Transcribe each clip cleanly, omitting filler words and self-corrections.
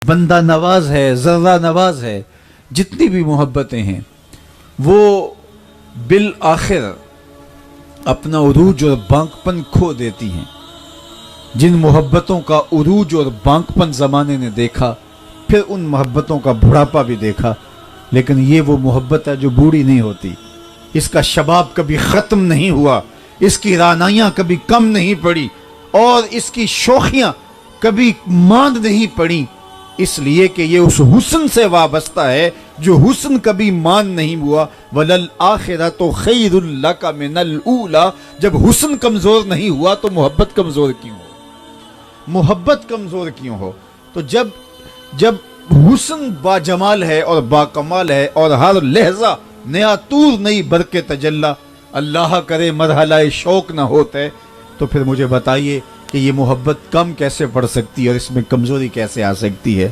بندہ نواز ہے، ذرہ نواز ہے، جتنی بھی محبتیں ہیں وہ بالآخر اپنا عروج اور بانکپن کھو دیتی ہیں۔ جن محبتوں کا عروج اور بانکپن زمانے نے دیکھا، پھر ان محبتوں کا بڑھاپا بھی دیکھا، لیکن یہ وہ محبت ہے جو بوڑھی نہیں ہوتی، اس کا شباب کبھی ختم نہیں ہوا، اس کی رعنائیاں کبھی کم نہیں پڑی، اور اس کی شوخیاں کبھی ماند نہیں پڑی، اس لیے کہ یہ اس حسن سے وابستہ ہے جو حسن کبھی مان نہیں ہوا۔ وَلَلْآخِرَةُ خَيْرٌ لَكَ مِنَ الْأُولَى۔ جب حسن کمزور نہیں ہوا تو محبت کمزور کیوں ہو؟ محبت کمزور کیوں ہو؟ تو جب حسن با جمال ہے اور با کمال ہے اور ہر لہجہ نیا طور نئی برق تجلی، اللہ کرے مرحلہ شوق نہ ہوتے، تو پھر مجھے بتائیے کہ یہ محبت کم کیسے پڑ سکتی ہے اور اس میں کمزوری کیسے آ سکتی ہے؟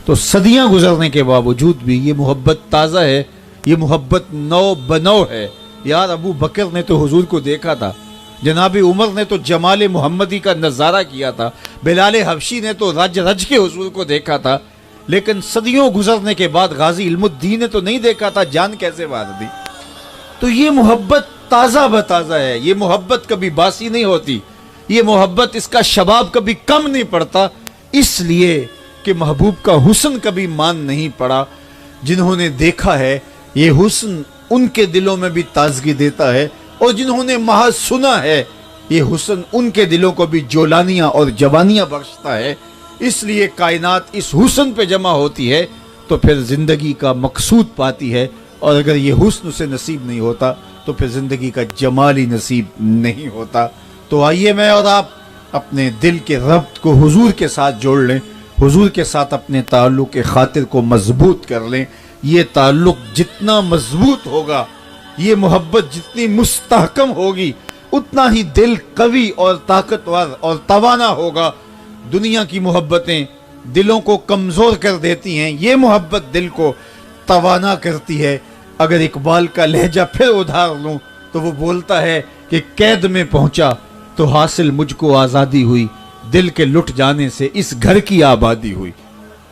تو صدیاں گزرنے کے باوجود بھی یہ محبت تازہ ہے، یہ محبت نو بنو ہے۔ یار ابو بکر نے تو حضور کو دیکھا تھا، جناب عمر نے تو جمال محمدی کا نظارہ کیا تھا، بلال حبشی نے تو رج رج کے حضور کو دیکھا تھا، لیکن صدیوں گزرنے کے بعد غازی علم الدین نے تو نہیں دیکھا تھا، جان کیسے مار دی؟ تو یہ محبت تازہ بتازہ ہے، یہ محبت کبھی باسی نہیں ہوتی، یہ محبت اس کا شباب کبھی کم نہیں پڑتا، اس لیے کہ محبوب کا حسن کبھی مان نہیں پڑا۔ جنہوں نے دیکھا ہے یہ حسن ان کے دلوں میں بھی تازگی دیتا ہے، اور جنہوں نے محض سنا ہے یہ حسن ان کے دلوں کو بھی جولانیاں اور جوانیاں بخشتا ہے۔ اس لیے کائنات اس حسن پہ جمع ہوتی ہے تو پھر زندگی کا مقصود پاتی ہے، اور اگر یہ حسن سے نصیب نہیں ہوتا تو پھر زندگی کا جمال ہی نصیب نہیں ہوتا۔ تو آئیے میں اور آپ اپنے دل کے ربط کو حضور کے ساتھ جوڑ لیں، حضور کے ساتھ اپنے تعلق کے خاطر کو مضبوط کر لیں۔ یہ تعلق جتنا مضبوط ہوگا، یہ محبت جتنی مستحکم ہوگی، اتنا ہی دل قوی اور طاقتور اور توانا ہوگا۔ دنیا کی محبتیں دلوں کو کمزور کر دیتی ہیں، یہ محبت دل کو توانا کرتی ہے۔ اگر اقبال کا لہجہ پھر ادھار لوں تو وہ بولتا ہے کہ قید میں پہنچا تو حاصل مجھ کو آزادی ہوئی، دل کے لٹ جانے سے اس گھر کی آبادی ہوئی۔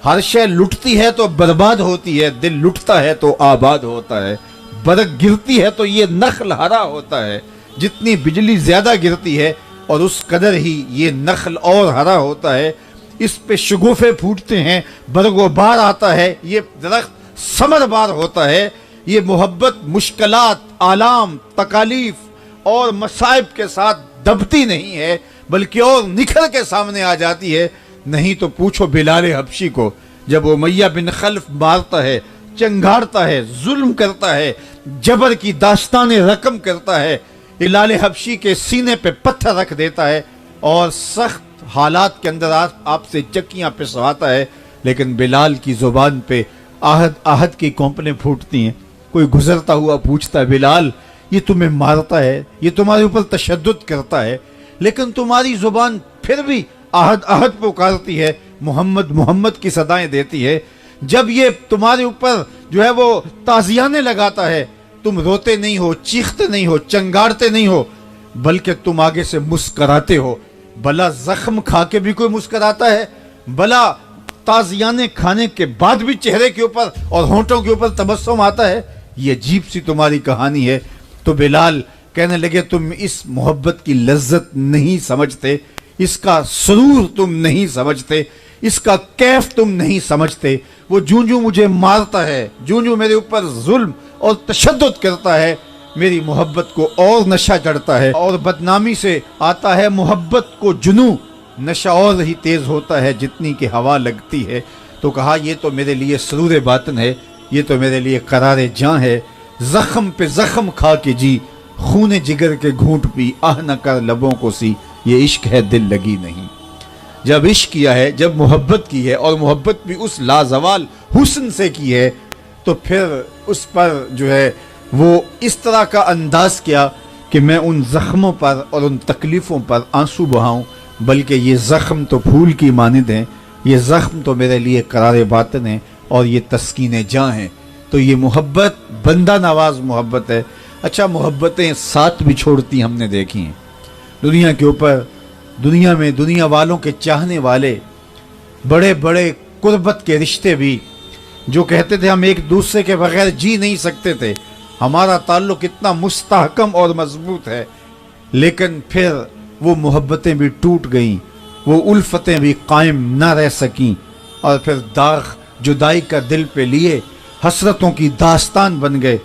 ہر شے لٹتی ہے تو برباد ہوتی ہے، دل لٹتا ہے تو آباد ہوتا ہے۔ برق گرتی ہے تو یہ نخل ہرا ہوتا ہے، جتنی بجلی زیادہ گرتی ہے اور اس قدر ہی یہ نخل اور ہرا ہوتا ہے۔ اس پہ شگوفے پھوٹتے ہیں، برگ و بار آتا ہے، یہ درخت ثمر بار ہوتا ہے۔ یہ محبت مشکلات، آلام، تکالیف اور مصائب کے ساتھ دبتی نہیں ہے، بلکہ اور نکھر کے سامنے آ جاتی ہے۔ نہیں تو پوچھو بلال حبشی کو، جب امیہ بن خلف مارتا ہے، چنگھاڑتا ہے، ظلم کرتا ہے، جبر کی داستان رقم کرتا ہے، بلال حبشی کے سینے پہ پتھر رکھ دیتا ہے اور سخت حالات کے اندر آپ سے چکیاں پسواتا ہے، لیکن بلال کی زبان پہ آہد کی کونپنیں پھوٹتی ہیں۔ کوئی گزرتا ہوا پوچھتا ہے، بلال یہ تمہیں مارتا ہے، یہ تمہارے اوپر تشدد کرتا ہے، لیکن تمہاری زبان پھر بھی آہد پکارتی ہے، محمد محمد کی صدائیں دیتی ہے۔ جب یہ تمہارے اوپر جو ہے وہ تازیانے لگاتا ہے، تم روتے نہیں ہو، چیختے نہیں ہو، چنگاڑتے نہیں ہو، بلکہ تم آگے سے مسکراتے ہو۔ بلا زخم کھا کے بھی کوئی مسکراتا ہے، بلا تازیانے کھانے کے بعد بھی چہرے کے اوپر اور ہونٹوں کے اوپر تبسم آتا ہے۔ یہ عجیب سی تمہاری کہانی ہے۔ تو بلال کہنے لگے، تم اس محبت کی لذت نہیں سمجھتے، اس کا سرور تم نہیں سمجھتے، اس کا کیف تم نہیں سمجھتے۔ وہ جوں مجھے مارتا ہے، جوں میرے اوپر ظلم اور تشدد کرتا ہے، میری محبت کو اور نشہ چڑھتا ہے، اور بدنامی سے آتا ہے محبت کو جنوں، نشہ اور ہی تیز ہوتا ہے جتنی کہ ہوا لگتی ہے۔ تو کہا یہ تو میرے لیے سرور باطن ہے، یہ تو میرے لیے قرار جاں ہے، زخم پہ زخم کھا کے جی، خون جگر کے گھونٹ پی، آہ نہ کر لبوں کو سی، یہ عشق ہے دل لگی نہیں۔ جب عشق کیا ہے، جب محبت کی ہے، اور محبت بھی اس لازوال حسن سے کی ہے، تو پھر اس پر جو ہے وہ اس طرح کا انداز کیا کہ میں ان زخموں پر اور ان تکلیفوں پر آنسو بہاؤں، بلکہ یہ زخم تو پھول کی مانند ہیں، یہ زخم تو میرے لیے قرار باطن ہے، اور یہ تسکین جاں ہیں۔ تو یہ محبت بندہ نواز محبت ہے۔ اچھا، محبتیں ساتھ بھی چھوڑتی ہم نے دیکھی ہیں دنیا کے اوپر۔ دنیا میں دنیا والوں کے چاہنے والے بڑے بڑے قربت کے رشتے بھی، جو کہتے تھے ہم ایک دوسرے کے بغیر جی نہیں سکتے تھے، ہمارا تعلق اتنا مستحکم اور مضبوط ہے، لیکن پھر وہ محبتیں بھی ٹوٹ گئیں، وہ الفتیں بھی قائم نہ رہ سکیں، اور پھر داغ جدائی کا دل پہ لیے حسرتوں کی داستان بن گئے۔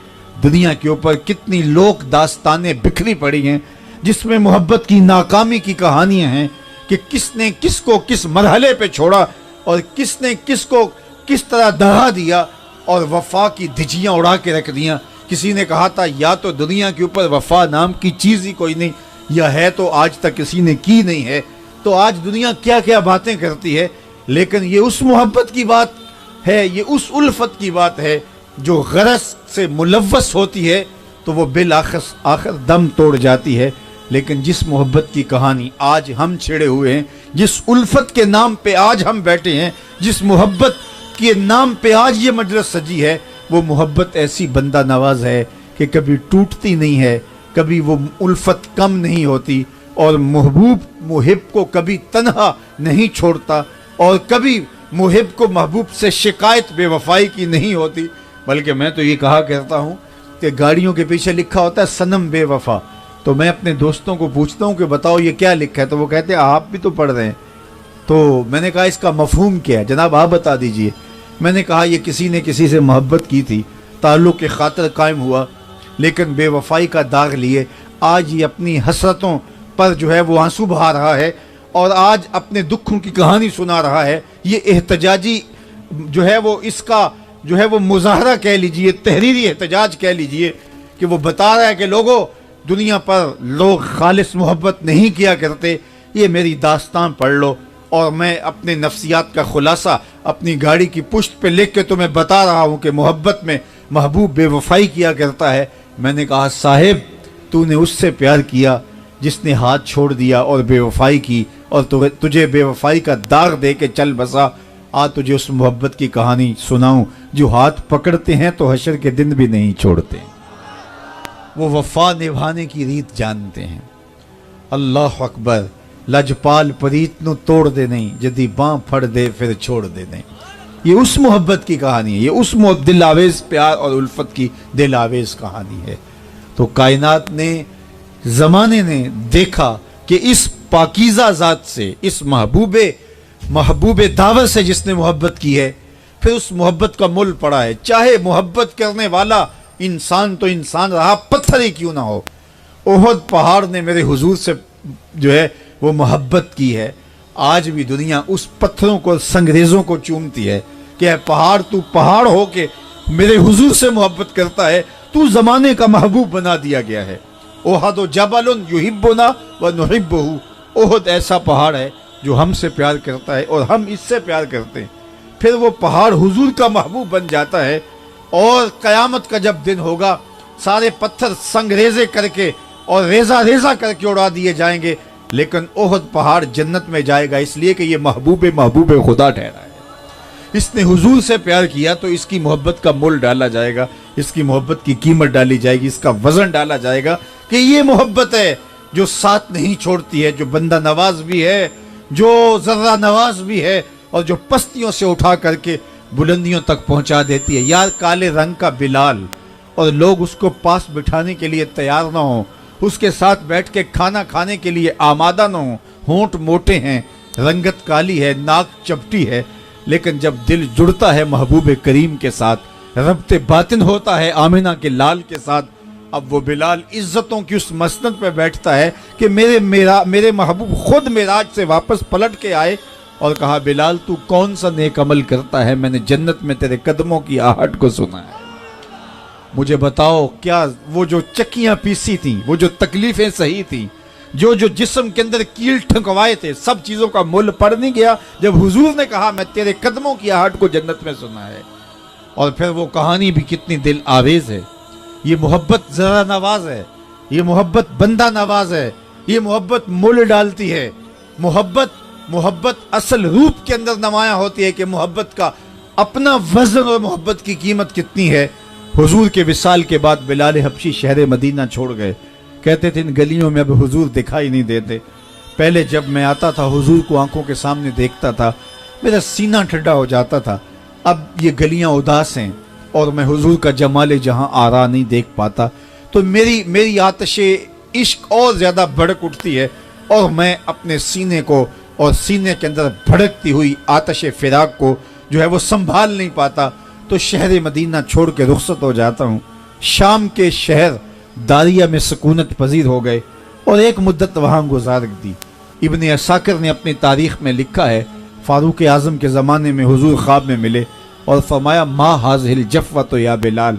دنیا کے اوپر کتنی لوک داستانیں بکھری پڑی ہیں جس میں محبت کی ناکامی کی کہانیاں ہیں کہ کس نے کس کو کس مرحلے پہ چھوڑا اور کس نے کس کو کس طرح دہا دیا اور وفا کی دھجیاں اڑا کے رکھ دیا۔ کسی نے کہا تھا یا تو دنیا کے اوپر وفا نام کی چیز ہی کوئی نہیں، یا ہے تو آج تک کسی نے کی نہیں ہے۔ تو آج دنیا کیا کیا باتیں کرتی ہے، لیکن یہ اس محبت کی بات ہے، یہ اس الفت کی بات ہے جو غرض سے ملوث ہوتی ہے تو وہ بالآخر دم توڑ جاتی ہے۔ لیکن جس محبت کی کہانی آج ہم چھڑے ہوئے ہیں، جس الفت کے نام پہ آج ہم بیٹھے ہیں، جس محبت کے نام پہ آج یہ مجلس سجی ہے، وہ محبت ایسی بندہ نواز ہے کہ کبھی ٹوٹتی نہیں ہے، کبھی وہ الفت کم نہیں ہوتی، اور محبوب محب کو کبھی تنہا نہیں چھوڑتا، اور کبھی محب کو محبوب سے شکایت بے وفائی کی نہیں ہوتی۔ بلکہ میں تو یہ کہا کرتا ہوں کہ گاڑیوں کے پیچھے لکھا ہوتا ہے صنم بے وفا، تو میں اپنے دوستوں کو پوچھتا ہوں کہ بتاؤ یہ کیا لکھا ہے، تو وہ کہتے ہیں آپ بھی تو پڑھ رہے ہیں۔ تو میں نے کہا اس کا مفہوم کیا ہے جناب، آپ بتا دیجئے۔ میں نے کہا یہ کسی نے کسی سے محبت کی تھی، تعلق کے خاطر قائم ہوا، لیکن بے وفائی کا داغ لیے آج یہ اپنی حسرتوں پر جو ہے وہ آنسو بہا رہا ہے، اور آج اپنے دکھوں کی کہانی سنا رہا ہے۔ یہ احتجاجی جو ہے وہ اس کا جو ہے وہ مظاہرہ کہہ لیجئے، تحریری احتجاج کہہ لیجئے، کہ وہ بتا رہا ہے کہ لوگوں دنیا پر لوگ خالص محبت نہیں کیا کرتے، یہ میری داستان پڑھ لو، اور میں اپنے نفسیات کا خلاصہ اپنی گاڑی کی پشت پہ لکھ کے تمہیں بتا رہا ہوں کہ محبت میں محبوب بے وفائی کیا کرتا ہے۔ میں نے کہا صاحب تو نے اس سے پیار کیا جس نے ہاتھ چھوڑ دیا اور بے وفائی کی، اور تجھے بے وفائی کا داغ دے کے چل بسا۔ آج تجھے اس محبت کی کہانی سناؤں جو ہاتھ پکڑتے ہیں تو حشر کے دن بھی نہیں چھوڑتے، وہ وفا نبھانے کی ریت جانتے ہیں۔ اللہ اکبر، لجپال پریت نو توڑ دے نہیں، جدی باں پھڑ دے پھر چھوڑ دے نہیں۔ یہ اس محبت کی کہانی ہے، یہ اس دل آویز پیار اور الفت کی دل آویز کہانی ہے۔ تو کائنات نے، زمانے نے دیکھا کہ اس پاکیزہ ذات سے، اس محبوب دعوت سے جس نے محبت کی ہے، پھر اس محبت کا مل پڑا ہے، چاہے محبت کرنے والا انسان تو انسان رہا، پتھر ہی کیوں نہ ہو۔ احد پہاڑ نے میرے حضور سے جو ہے وہ محبت کی ہے، آج بھی دنیا اس پتھروں کو، سنگریزوں کو چومتی ہے کہ اے پہاڑ، تو پہاڑ ہو کے میرے حضور سے محبت کرتا ہے، تو زمانے کا محبوب بنا دیا گیا ہے۔ احد جبل یحبنا ونحبہ، احد ایسا پہاڑ ہے جو ہم سے پیار کرتا ہے اور ہم اس سے پیار کرتے ہیں۔ پھر وہ پہاڑ حضور کا محبوب بن جاتا ہے، اور قیامت کا جب دن ہوگا سارے پتھر سنگریزے کر کے اور ریزہ ریزہ کر کے اڑا دیے جائیں گے، لیکن احد پہاڑ جنت میں جائے گا، اس لیے کہ یہ محبوب خدا ٹھہرا ہے۔ اس نے حضور سے پیار کیا تو اس کی محبت کا مول ڈالا جائے گا، اس کی محبت کی قیمت ڈالی جائے گی، اس کا وزن ڈالا جائے گا کہ یہ محبت ہے جو ساتھ نہیں چھوڑتی ہے، جو بندہ نواز بھی ہے، جو ذرہ نواز بھی ہے، اور جو پستیوں سے اٹھا کر کے بلندیوں تک پہنچا دیتی ہے۔ یار کالے رنگ کا بلال، اور لوگ اس کو پاس بٹھانے کے لیے تیار نہ ہوں، اس کے ساتھ بیٹھ کے کھانا کھانے کے لیے آمادہ نہ ہوں، ہونٹ موٹے ہیں، رنگت کالی ہے، ناک چپٹی ہے، لیکن جب دل جڑتا ہے محبوب کریم کے ساتھ، ربط باطن ہوتا ہے آمنہ کے لال کے ساتھ، اب وہ بلال عزتوں کی اس مسند پہ بیٹھتا ہے کہ میرے محبوب خود معراج سے واپس پلٹ کے آئے اور کہا بلال تو کون سا نیک عمل کرتا ہے، میں نے جنت میں تیرے قدموں کی آہٹ کو سنا ہے، مجھے بتاؤ کیا وہ جو چکیاں پیسی تھیں، وہ جو تکلیفیں سہی تھیں، جو جسم کے اندر کیل ٹھنکوائے تھے، سب چیزوں کا مول پڑ نہیں گیا جب حضور نے کہا میں تیرے قدموں کی آہٹ کو جنت میں سنا ہے۔ اور پھر وہ کہانی بھی کتنی دل آویز ہے۔ یہ محبت ذرہ نواز ہے، یہ محبت بندہ نواز ہے، یہ محبت مول ڈالتی ہے۔ محبت اصل روپ کے اندر نمایاں ہوتی ہے کہ محبت کا اپنا وزن اور محبت کی قیمت کتنی ہے۔ حضور کے وصال کے بعد بلال حبشی شہر مدینہ چھوڑ گئے، کہتے تھے ان گلیوں میں اب حضور دکھائی نہیں دیتے۔ پہلے جب میں آتا تھا حضور کو آنکھوں کے سامنے دیکھتا تھا میرا سینہ ٹھنڈا ہو جاتا تھا. اب یہ گلیاں اداس ہیں اور میں حضور کا جمال جہاں آرا نہیں دیکھ پاتا, تو میری آتش عشق اور زیادہ بھڑک اٹھتی ہے, اور میں اپنے سینے کو اور سینے کے اندر بھڑکتی ہوئی آتش فراق کو جو ہے وہ سنبھال نہیں پاتا, تو شہر مدینہ چھوڑ کے رخصت ہو جاتا ہوں. شام کے شہر داریہ میں سکونت پذیر ہو گئے اور ایک مدت وہاں گزار دی. ابن عساکر نے اپنی تاریخ میں لکھا ہے, فاروق اعظم کے زمانے میں حضور خواب میں ملے اور فرمایا ما حاذہ الجفوۃ یا بلال,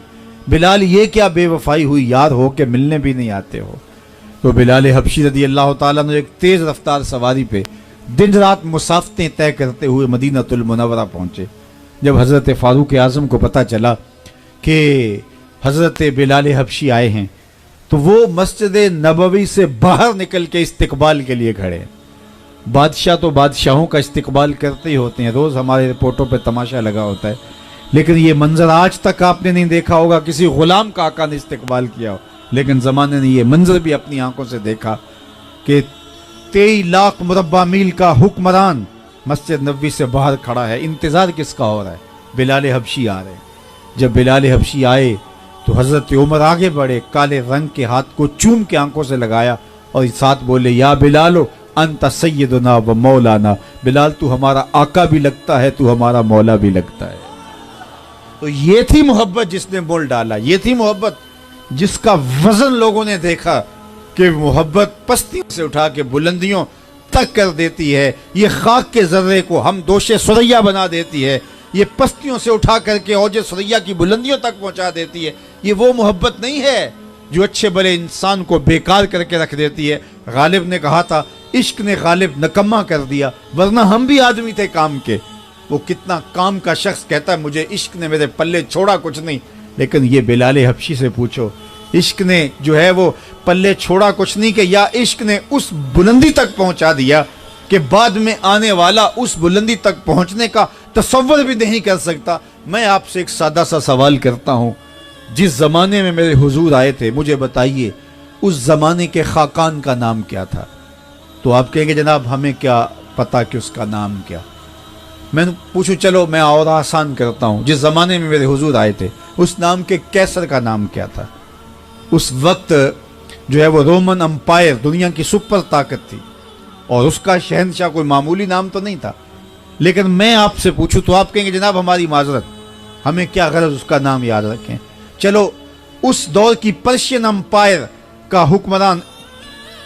بلال یہ کیا بے وفائی ہوئی, یار ہو کے ملنے بھی نہیں آتے ہو. تو بلال حبشی رضی اللہ تعالیٰ نے ایک تیز رفتار سواری پہ دن رات مسافتیں طے کرتے ہوئے مدینۃ المنورہ پہنچے. جب حضرت فاروق اعظم کو پتہ چلا کہ حضرت بلال حبشی آئے ہیں, تو وہ مسجد نبوی سے باہر نکل کے استقبال کے لیے کھڑے ہیں. بادشاہ تو بادشاہوں کا استقبال کرتے ہی ہوتے ہیں, روز ہمارے رپورٹوں پہ تماشا لگا ہوتا ہے, لیکن یہ منظر آج تک آپ نے نہیں دیکھا ہوگا کسی غلام کا آقا نے استقبال کیا ہو. لیکن زمانے نے یہ منظر بھی اپنی آنکھوں سے دیکھا کہ 23 لاکھ مربع میل کا حکمران مسجد نبوی سے باہر کھڑا ہے. انتظار کس کا ہو رہا ہے؟ بلال حبشی آ رہے ہیں. جب بلال حبشی آئے تو حضرت عمر آگے بڑھے, کالے رنگ کے ہاتھ کو چوم کے آنکھوں سے لگایا اور ساتھ بولے یا بلالو انت سیدنا و مولانا, بلال تو ہمارا آقا بھی لگتا ہے, تو ہمارا مولا بھی لگتا ہے. تو یہ تھی محبت جس نے مول ڈالا, یہ تھی محبت جس کا وزن لوگوں نے دیکھا کہ محبت پستیوں سے اٹھا کے بلندیوں تک کر دیتی ہے. یہ خاک کے ذرے کو ہم دوش ثریا بنا دیتی ہے, یہ پستیوں سے اٹھا کر کے اوج ثریا کی بلندیوں تک پہنچا دیتی ہے. یہ وہ محبت نہیں ہے جو اچھے بڑے انسان کو بیکار کر کے رکھ دیتی ہے. غالب نے کہا تھا عشق نے غالب نکما کر دیا, ورنہ ہم بھی آدمی تھے کام کے. وہ کتنا کام کا شخص کہتا ہے مجھے عشق نے میرے پلے چھوڑا کچھ نہیں, لیکن یہ بلال حبشی سے پوچھو, عشق نے جو ہے وہ پلے چھوڑا کچھ نہیں, کہ یا عشق نے اس بلندی تک پہنچا دیا کہ بعد میں آنے والا اس بلندی تک پہنچنے کا تصور بھی نہیں کر سکتا. میں آپ سے ایک سادہ سا سوال کرتا ہوں, جس زمانے میں میرے حضور آئے تھے مجھے بتائیے اس زمانے کے خاقان کا نام کیا تھا؟ تو آپ کہیں گے جناب ہمیں کیا پتا کہ اس کا نام کیا. میں پوچھوں چلو میں اور آسان کرتا ہوں, جس زمانے میں میرے حضور آئے تھے اس نام کے کیسر کا نام کیا تھا؟ اس وقت جو ہے وہ رومن امپائر دنیا کی سپر طاقت تھی اور اس کا شہنشاہ کوئی معمولی نام تو نہیں تھا. لیکن میں آپ سے پوچھوں تو آپ کہیں گے جناب ہماری معذرت, ہمیں کیا غرض اس کا نام یاد رکھیں. چلو اس دور کی پرشین امپائر کا حکمران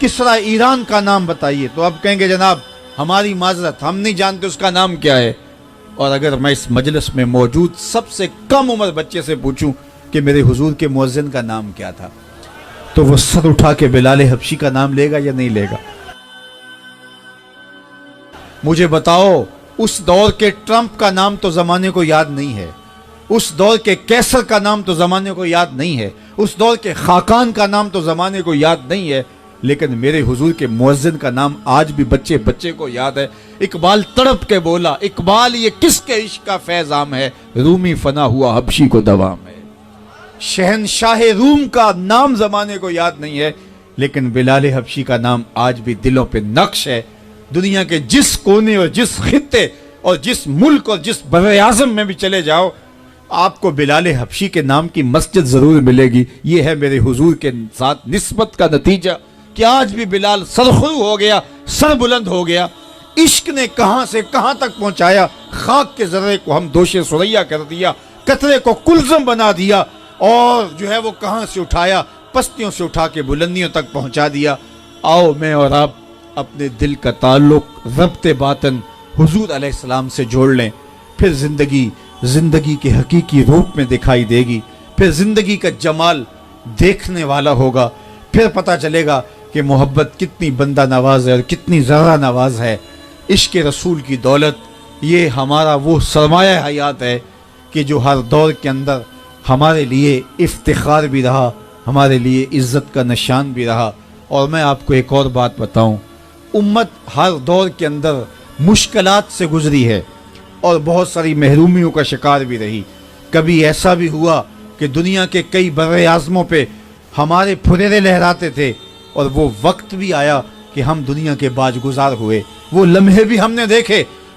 کسرا ایران کا نام بتائیے, تو آپ کہیں گے جناب ہماری معذرت ہم نہیں جانتے اس کا نام کیا ہے. اور اگر میں اس مجلس میں موجود سب سے کم عمر بچے سے پوچھوں کہ میرے حضور کے مؤذن کا نام کیا تھا, تو وہ سر اٹھا کے بلال حبشی کا نام لے گا یا نہیں لے گا؟ مجھے بتاؤ اس دور کے ٹرمپ کا نام تو زمانے کو یاد نہیں ہے, اس دور کے کیسر کا نام تو زمانے کو یاد نہیں ہے, اس دور کے خاقان کا نام تو زمانے کو یاد نہیں ہے, لیکن میرے حضور کے مؤذن کا نام آج بھی بچے بچے کو یاد ہے. اقبال تڑپ کے بولا اقبال یہ کس کے عشق کا فیض عام ہے, رومی فنا ہوا حبشی کو دوام ہے. شہنشاہ روم کا نام زمانے کو یاد نہیں ہے, لیکن بلال حبشی کا نام آج بھی دلوں پہ نقش ہے. دنیا کے جس کونے اور جس خطے اور جس ملک اور جس بر اعظم میں بھی چلے جاؤ آپ کو بلال حبشی کے نام کی مسجد ضرور ملے گی. یہ ہے میرے حضور کے ساتھ نسبت کا نتیجہ کہ آج بھی بلال سرخرو ہو گیا, سر بلند ہو گیا. عشق نے کہاں سے کہاں تک پہنچایا, خاک کے ذرے کو ہم دوش ثریا کر دیا, قطرے کو کلزم بنا دیا, اور جو ہے وہ کہاں سے اٹھایا, پستیوں سے اٹھا کے بلندیوں تک پہنچا دیا. آؤ میں اور آپ اپنے دل کا تعلق ربط باطن حضور علیہ السلام سے جوڑ لیں, پھر زندگی کے حقیقی روپ میں دکھائی دے گی, پھر زندگی کا جمال دیکھنے والا ہوگا, پھر پتہ چلے گا کہ محبت کتنی بندہ نواز ہے اور کتنی ذرہ نواز ہے. عشق رسول کی دولت یہ ہمارا وہ سرمایہ حیات ہے کہ جو ہر دور کے اندر ہمارے لیے افتخار بھی رہا, ہمارے لیے عزت کا نشان بھی رہا. اور میں آپ کو ایک اور بات بتاؤں, امت ہر دور کے اندر مشکلات سے گزری ہے اور بہت ساری محرومیوں کا شکار بھی رہی. کبھی ایسا بھی ہوا کہ دنیا کے کئی بر اعظموں پہ ہمارے پھریرے لہراتے تھے, اور وہ وقت بھی آیا کہ ہم دنیا کے باج گزار ہوئے. وہ لمحے بھی ہم نے دیکھے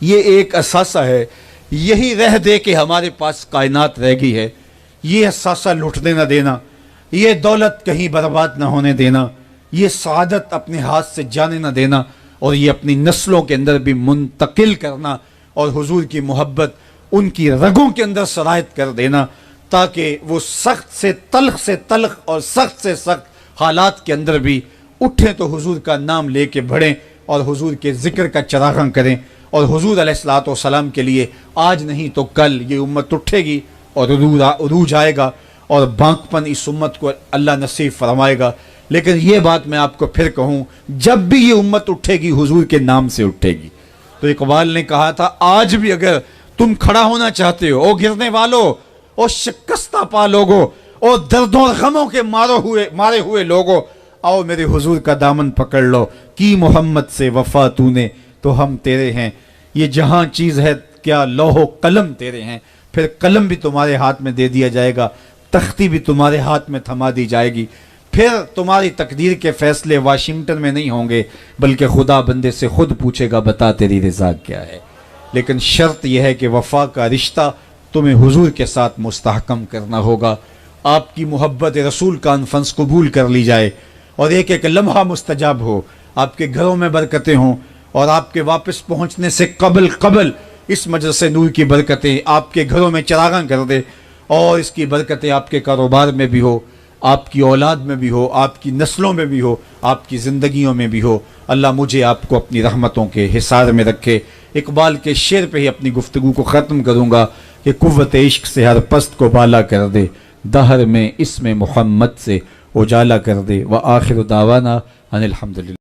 یہ ایک اثاثہ ہے، یہی رہ دے کہ ہمارے پاس کائنات رہ گئی ہے، یہ اثاثہ لٹنے نہ دینا، یہ دولت کہیں برباد نہ ہونے دینا، یہ سعادت اپنے ہاتھ سے جانے نہ دینا، اور یہ اپنی نسلوں کے اندر بھی منتقل کرنا، اور حضور کی محبت ان کی رگوں کے اندر سرایت کر دینا، تاکہ وہ سخت سے تلخ اور سخت سے سخت حالات کے اندر بھی اٹھیں تو حضور کا نام لے کے بڑھیں اور حضور کے ذکر کا چراغاں کریں، اور حضور علیہ الصلوۃ والسلام کے لیے آج نہیں تو کل یہ امت اٹھے گی اور عروج آئے گا، اور بانکپن اس امت کو اللہ نصیب فرمائے گا۔ لیکن یہ بات میں آپ کو پھر کہوں، جب بھی یہ امت اٹھے گی حضور کے نام سے اٹھے گی۔ تو اقبال نے کہا تھا، آج بھی اگر تم کھڑا ہونا چاہتے ہو، او گرنے والو، او شکستہ پا لوگو، او دردوں اور غموں کے مارے ہوئے لوگو، آؤ میرے حضور کا دامن پکڑ لو، کی محمد سے وفا تو نے تو ہم تیرے ہیں، یہ جہاں چیز ہے کیا لوح و قلم تیرے ہیں۔ پھر قلم بھی تمہارے ہاتھ میں دے دیا جائے گا، تختی بھی تمہارے ہاتھ میں تھما دی جائے گی، پھر تمہاری تقدیر کے فیصلے واشنگٹن میں نہیں ہوں گے، بلکہ خدا بندے سے خود پوچھے گا، بتا تیری رضا کیا ہے۔ لیکن شرط یہ ہے کہ وفا کا رشتہ تمہیں حضور کے ساتھ مستحکم کرنا ہوگا، آپ کی محبت رسول کانفرنس قبول کر لی جائے، اور ایک ایک لمحہ مستجاب ہو، آپ کے گھروں میں برکتیں ہوں، اور آپ کے واپس پہنچنے سے قبل اس مجلس نور کی برکتیں آپ کے گھروں میں چراغاں کر دے، اور اس کی برکتیں آپ کے کاروبار میں بھی ہو، آپ کی اولاد میں بھی ہو، آپ کی نسلوں میں بھی ہو، آپ کی زندگیوں میں بھی ہو۔ اللہ مجھے آپ کو اپنی رحمتوں کے حصار میں رکھے۔ اقبال کے شعر پہ ہی اپنی گفتگو کو ختم کروں گا کہ قوت عشق سے ہر پست کو بالا کر دے، دہر میں اسم محمد سے اجالا کر دے، وآخر دعوانا ان الحمدللہ۔